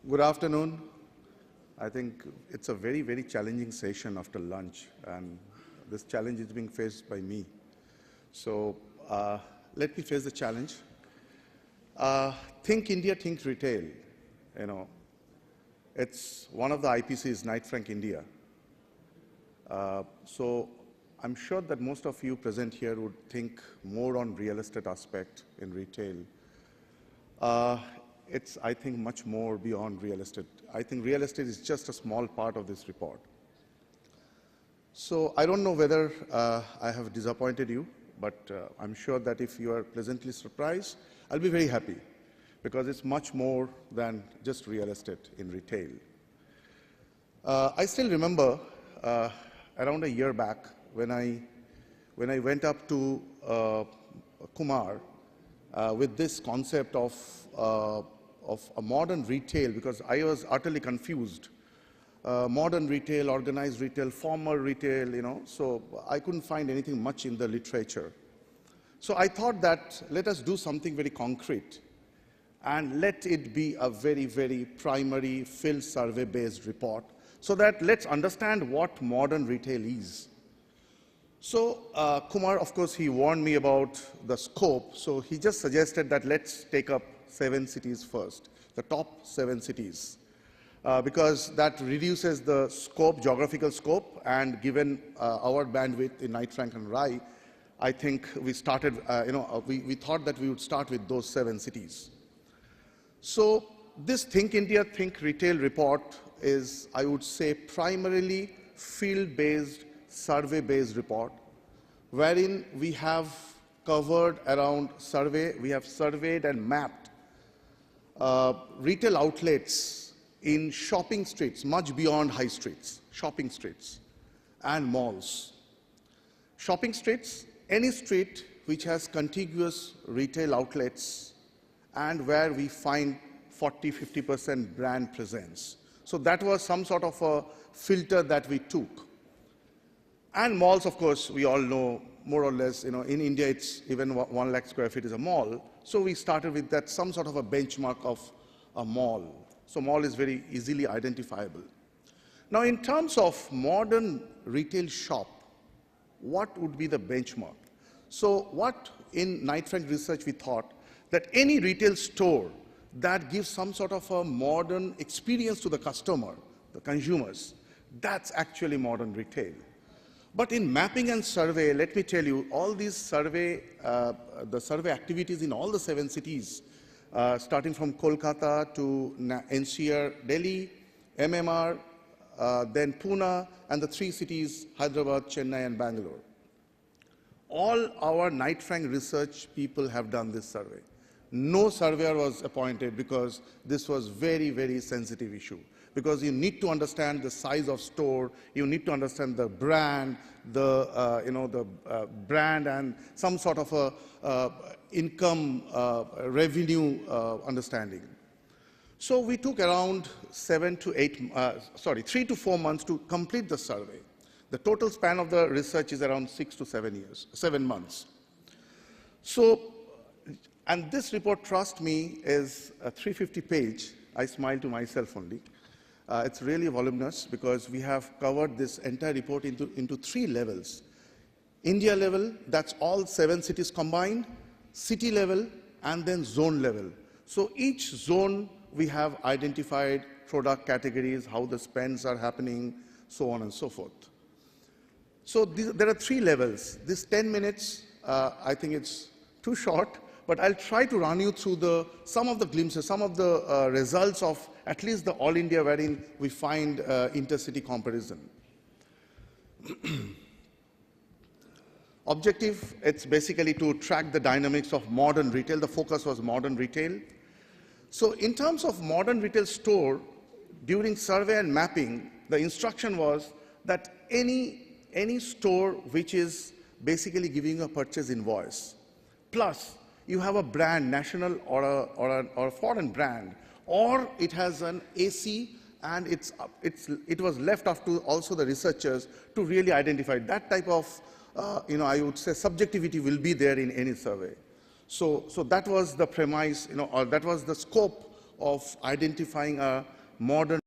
Good afternoon. I think it's a very, very challenging session after lunch, and this challenge is being faced by me. So let me face the challenge. Think India, think retail. You know, it's one of the IPCs, Knight Frank India. So I'm sure that most of you present here would think more on real estate aspect in retail. It's, I think, much more beyond real estate. I think real estate is just a small part of this report. So I don't know whether I have disappointed you, but I'm sure that if you are pleasantly surprised, I'll be very happy, because it's much more than just real estate in retail. I still remember around a year back when I went up to Kumar with this concept of a modern retail, because I was utterly confused. Modern retail, organized retail, formal retail, so I couldn't find anything much in the literature. So I thought that let us do something very concrete and let it be a very, very primary field survey-based report, so that let's understand what modern retail is. So Kumar, of course, he warned me about the scope, so he just suggested that let's take up 7 cities first, the top 7 cities, because that reduces the scope, geographical scope, and given our bandwidth in Knight Frank and RAI, I think we started, we thought that we would start with those 7 cities. So this Think India, Think Retail report is, I would say, primarily field-based, survey-based report, wherein we have covered around survey, we have surveyed and mapped retail outlets in shopping streets, much beyond high streets, shopping streets and malls. Shopping streets, any street which has contiguous retail outlets and where we find 40–50% brand presence. So that was some sort of a filter that we took. And malls, of course, we all know more or less, in India, it's even 1 lakh square feet is a mall. So we started with that, some sort of a benchmark of a mall. So mall is very easily identifiable. Now, in terms of modern retail shop, what would be the benchmark? So what in Knight Frank research we thought that any retail store that gives some sort of a modern experience to the customer, the consumers, that's actually modern retail. But in mapping and survey, let me tell you, all these survey, the survey activities in all the 7 cities, starting from Kolkata to NCR, Delhi, MMR, then Pune, and the 3 cities, Hyderabad, Chennai, and Bangalore. All our Knight Frank research people have done this survey. No surveyor was appointed because this was very, very sensitive issue. Because you need to understand the size of store, you need to understand the brand, the brand and some sort of a income revenue understanding. So we took around 3 to 4 months to complete the survey. The total span of the research is around 6 to 7 months. So, and this report, trust me, is a 350 page. I smile to myself only. It's really voluminous because we have covered this entire report into 3 levels. India level, that's all 7 cities combined, city level, and then zone level. So each zone we have identified product categories, how the spends are happening, so on and so forth. So there are 3 levels. This 10 minutes, I think it's too short, but I'll try to run you through some of the glimpses, some of the results of at least the All India wherein we find intercity comparison. Objective, it's basically to track the dynamics of modern retail. The focus was modern retail. So in terms of modern retail store, during survey and mapping, the instruction was that any store which is basically giving a purchase invoice, plus you have a brand, national or a foreign brand, or it has an AC, and it was left up to also the researchers to really identify that type of, I would say subjectivity will be there in any survey. So that was the premise, or that was the scope of identifying a modern